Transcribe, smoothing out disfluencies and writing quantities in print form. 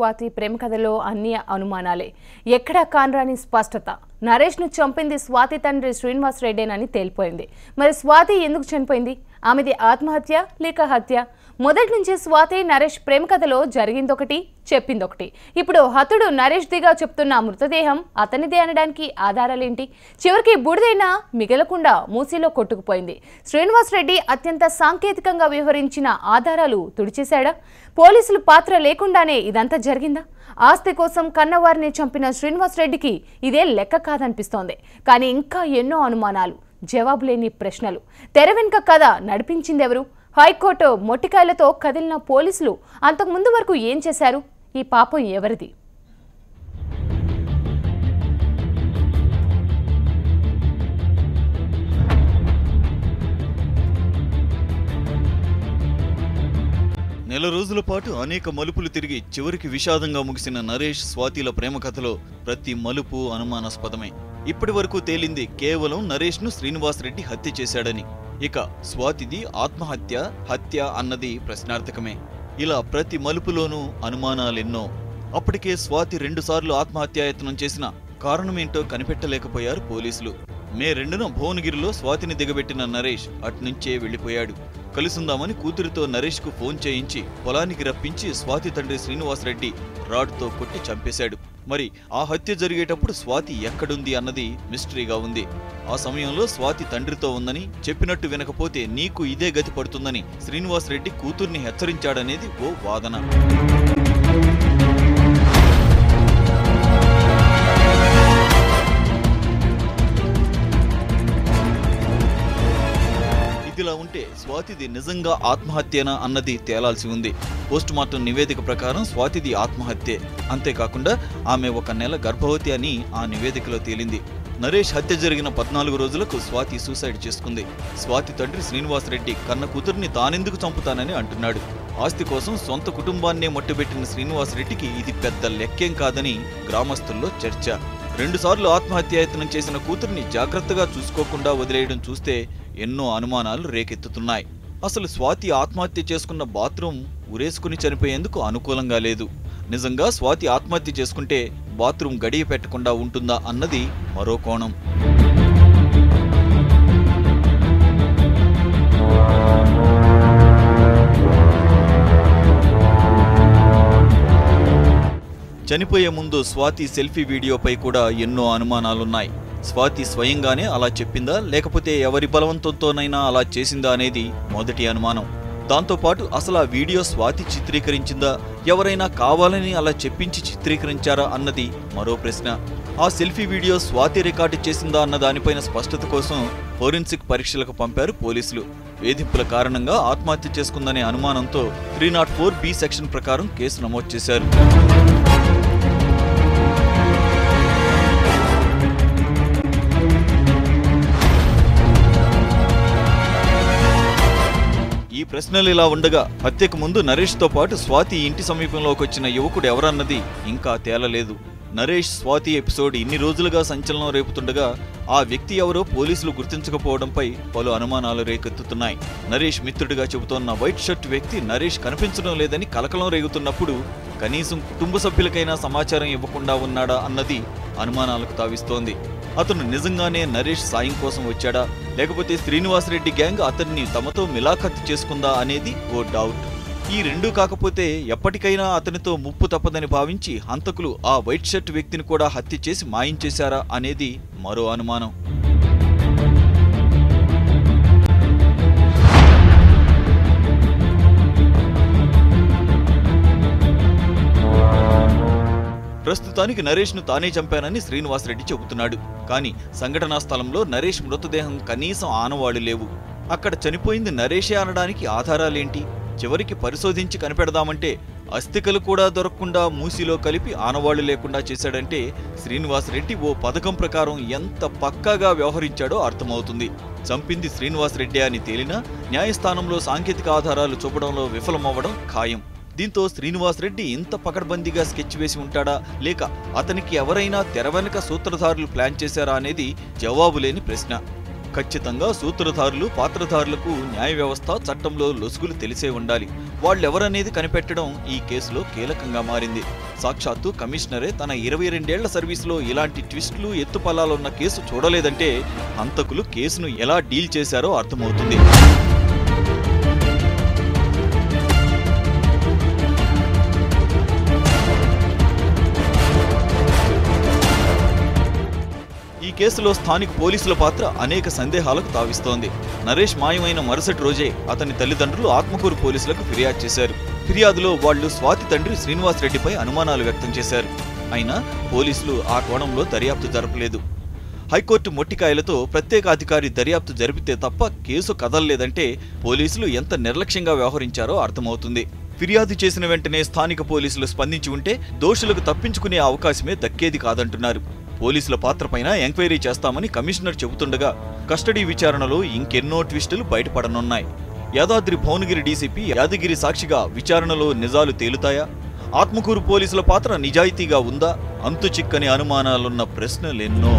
స్వాతి ప్రేమ కథలో అన్ని అనుమానాలే, ఎక్కడా కానరాని స్పష్టత. నరేష్ను చంపింది స్వాతి తండ్రి శ్రీనివాస్ రెడ్డేనని తేలిపోయింది. మరి స్వాతి ఎందుకు చనిపోయింది? ఆమెది ఆత్మహత్య లేక హత్య? మొదటి నుంచి స్వాతి నరేష్ ప్రేమ కథలో జరిగిందొకటి, చెప్పిందొకటి. ఇప్పుడు హతుడు నరేష్ దిగా చెప్తున్న మృతదేహం అతనిదే అనడానికి ఆధారాలేంటి? చివరికి బుడిదైనా మిగలకుండా మూసీలో కొట్టుకుపోయింది. శ్రీనివాస్ రెడ్డి అత్యంత సాంకేతికంగా వ్యవహరించిన ఆధారాలు తుడిచేశాడా? పోలీసులు పాత్ర లేకుండానే ఇదంతా జరిగిందా? ఆస్తి కోసం కన్నవారిని చంపిన శ్రీనివాస్ రెడ్డికి ఇదే లెక్క కాదనిపిస్తోంది. కానీ ఇంకా ఎన్నో అనుమానాలు, జవాబులేని ప్రశ్నలు. తెర వెనుక కథ నడిపించిందెవరు? హైకోర్టు మొట్టికాయలతో కదిలిన పోలీసులు అంతకుముందు వరకు ఏం చేశారు? ఈ పాపం ఎవరిది? నెల రోజుల పాటు అనేక మలుపులు తిరిగి చివరికి విషాదంగా ముగిసిన నరేష్ స్వాతిల ప్రేమ కథలో ప్రతి మలుపు అనుమానాస్పదమే. ఇప్పటి వరకు తేలింది కేవలం నరేష్ను శ్రీనివాస్ రెడ్డి హత్య చేశాడని. ఇక స్వాతిది ఆత్మహత్య, హత్య అన్నది ప్రశ్నార్థకమే. ఇలా ప్రతి మలుపులోనూ అనుమానాలెన్నో. అప్పటికే స్వాతి 2 సార్లు ఆత్మహత్యాయత్నం చేసిన కారణమేంటో కనిపెట్టలేకపోయారు పోలీసులు. మే 2న భువనగిరిలో స్వాతిని దిగబెట్టిన నరేష్ అట్నుంచే వెళ్లిపోయాడు. కలుసుందామని కూతురితో నరేష్కు ఫోన్ చేయించి పొలానికి రప్పించి స్వాతి తండ్రి శ్రీనివాస్ రెడ్డి రాడ్తో కొట్టి చంపేశాడు. మరి ఆ హత్య జరిగేటప్పుడు స్వాతి ఎక్కడుంది అన్నది మిస్టరీగా ఉంది. ఆ సమయంలో స్వాతి తండ్రితో ఉందని, చెప్పినట్టు వినకపోతే నీకు ఇదే గతి పడుతుందని శ్రీనివాస్ రెడ్డి కూతుర్ని హెచ్చరించాడనేది ఓ వాదన. ఇదిలా ఉంటే స్వాతిది నిజంగా ఆత్మహత్యనా అన్నది తేలాల్సి ఉంది. పోస్టుమార్టం నివేదిక ప్రకారం స్వాతిది ఆత్మహత్యే. అంతేకాకుండా ఆమె 1 నెల గర్భవతి అని ఆ నివేదికలో తేలింది. నరేష్ హత్య జరిగిన 14 రోజులకు స్వాతి సూసైడ్ చేసుకుంది. స్వాతి తండ్రి శ్రీనివాస్ రెడ్డి కన్న కూతుర్ని తానెందుకు చంపుతానని అంటున్నాడు. ఆస్తి కోసం సొంత కుటుంబాన్నే మట్టుబెట్టిన శ్రీనివాస్ రెడ్డికి ఇది పెద్ద లెక్కేం కాదని గ్రామస్తుల్లో చర్చ. 2 సార్లు ఆత్మహత్యాయత్నం చేసిన కూతుర్ని జాగ్రత్తగా చూసుకోకుండా వదిలేయడం చూస్తే ఎన్నో అనుమానాలు రేకెత్తుతున్నాయి. అసలు స్వాతి ఆత్మహత్య చేసుకున్న బాత్రూమ్ ఉరేసుకుని చనిపోయేందుకు అనుకూలంగా లేదు. నిజంగా స్వాతి ఆత్మహత్య చేసుకుంటే బాత్రూమ్ గడియ పెట్టకుండా ఉంటుందా అన్నది మరో కోణం. చనిపోయే ముందు స్వాతి సెల్ఫీ వీడియోపై కూడా ఎన్నో అనుమానాలున్నాయి. స్వాతి స్వయంగానే అలా చెప్పిందా, లేకపోతే ఎవరి బలవంతంతోనైనా అలా చేసిందా అనేది మొదటి అనుమానం. దాంతోపాటు అసలు ఆ వీడియో స్వాతి చిత్రీకరించిందా, ఎవరైనా కావాలని అలా చెప్పించి చిత్రీకరించారా అన్నది మరో ప్రశ్న. ఆ సెల్ఫీ వీడియో స్వాతి రికార్డు చేసిందా అన్న దానిపైన స్పష్టత కోసం ఫోరెన్సిక్ పరీక్షలకు పంపారు పోలీసులు. వేధింపుల కారణంగా ఆత్మహత్య చేసుకుందనే అనుమానంతో 304B సెక్షన్ ప్రకారం కేసు నమోదు చేశారు. ఈ ప్రశ్నలు ఇలా ఉండగా హత్యకు ముందు నరేష్తో పాటు స్వాతి ఇంటి సమీపంలోకి వచ్చిన యువకుడు ఎవరన్నది ఇంకా తేలలేదు. నరేష్ స్వాతి ఎపిసోడ్ ఇన్ని రోజులుగా సంచలనం రేపుతుండగా ఆ వ్యక్తి ఎవరో పోలీసులు గుర్తించకపోవడంపై పలు అనుమానాలు రేకెత్తుతున్నాయి. నరేష్ మిత్రుడిగా చెబుతోన్న వైట్ షర్ట్ వ్యక్తి నరేష్ కనిపించడం లేదని కలకలం రేగుతున్నప్పుడు కనీసం కుటుంబ సభ్యులకైనా సమాచారం ఇవ్వకుండా ఉన్నాడా అన్నది అనుమానాలకు తావిస్తోంది. అతను నిజంగానే నరేష్ సాయం కోసం వచ్చాడా, లేకపోతే శ్రీనివాస్ రెడ్డి గ్యాంగ్ అతన్ని తమతో మిలాఖత్ చేసుకుందా అనేది ఓ డౌట్. ఈ రెండూ కాకపోతే ఎప్పటికైనా అతనితో ముప్పు తప్పదని భావించి హంతకులు ఆ వైట్ షర్ట్ వ్యక్తిని కూడా హత్య చేసి మాయించేశారా అనేది మరో అనుమానం. ప్రస్తుతానికి నరేష్ను తానే చంపానని శ్రీనివాస్ రెడ్డి చెబుతున్నాడు. కానీ సంఘటనా స్థలంలో నరేష్ మృతదేహం కనీసం ఆనవాళ్లు లేవు. అక్కడ చనిపోయింది నరేషే అనడానికి ఆధారాలేంటి? చివరికి పరిశోధించి కనిపెడదామంటే అస్థికలు కూడా దొరకకుండా మూసీలో కలిపి ఆనవాళ్లు లేకుండా చేశాడంటే శ్రీనివాస్ రెడ్డి ఓ పథకం ప్రకారం ఎంత పక్కాగా వ్యవహరించాడో అర్థమవుతుంది. చంపింది శ్రీనివాస్ రెడ్డి అని తేలినా న్యాయస్థానంలో సాంకేతిక ఆధారాలు చూపడంలో విఫలమవ్వడం ఖాయం. దీంతో శ్రీనివాస్ రెడ్డి ఇంత పకడ్బందీగా స్కెచ్ వేసి ఉంటాడా, లేక అతనికి ఎవరైనా తెర వెనుక సూత్రధారులు ప్లాన్ చేశారా అనేది జవాబులేని ప్రశ్న. ఖచ్చితంగా సూత్రధారులు పాత్రధారులకు న్యాయ వ్యవస్థ చట్టంలో లొసుగులు తెలిసే ఉండాలి. వాళ్ళెవరనేది కనిపెట్టడం ఈ కేసులో కీలకంగా మారింది. సాక్షాత్తు కమిషనరే తన 22 ఏళ్ల సర్వీసులో ఇలాంటి ట్విస్టులు ఎత్తుపల్లాలున్న కేసు చూడలేదంటే హంతకులు కేసును ఎలా డీల్ చేశారో అర్థమవుతుంది. ఈ కేసులో స్థానిక పోలీసుల పాత్ర అనేక సందేహాలకు తావిస్తోంది. నరేష్ మాయమైన మరుసటి రోజే అతని తల్లిదండ్రులు ఆత్మకూరు పోలీసులకు ఫిర్యాదు చేశారు. ఫిర్యాదులో వాళ్లు స్వాతి తండ్రి శ్రీనివాస్ రెడ్డిపై అనుమానాలు వ్యక్తం చేశారు. అయినా పోలీసులు ఆ కోణంలో దర్యాప్తు జరపలేదు. హైకోర్టు మొట్టికాయలతో ప్రత్యేక అధికారి దర్యాప్తు జరిపితే తప్ప కేసు కదలలేదంటే పోలీసులు ఎంత నిర్లక్ష్యంగా వ్యవహరించారో అర్థమవుతుంది. ఫిర్యాదు చేసిన వెంటనే స్థానిక పోలీసులు స్పందించి ఉంటే దోషులకు తప్పించుకునే అవకాశమే దక్కేది కాదంటున్నారు. పోలీసుల పాత్రపైన ఎంక్వైరీ చేస్తామని కమిషనర్ చెబుతుండగా కస్టడీ విచారణలో ఇంకెన్నో ట్విస్టులు బయటపడనున్నాయి. యాదాద్రి భువనగిరి డీసీపీ యాదగిరి సాక్షిగా విచారణలో నిజాలు తేలుతాయా? ఆత్మకూరు పోలీసుల పాత్ర నిజాయితీగా ఉందా? అంతు చిక్కని అనుమానాలున్న ప్రశ్నలెన్నో.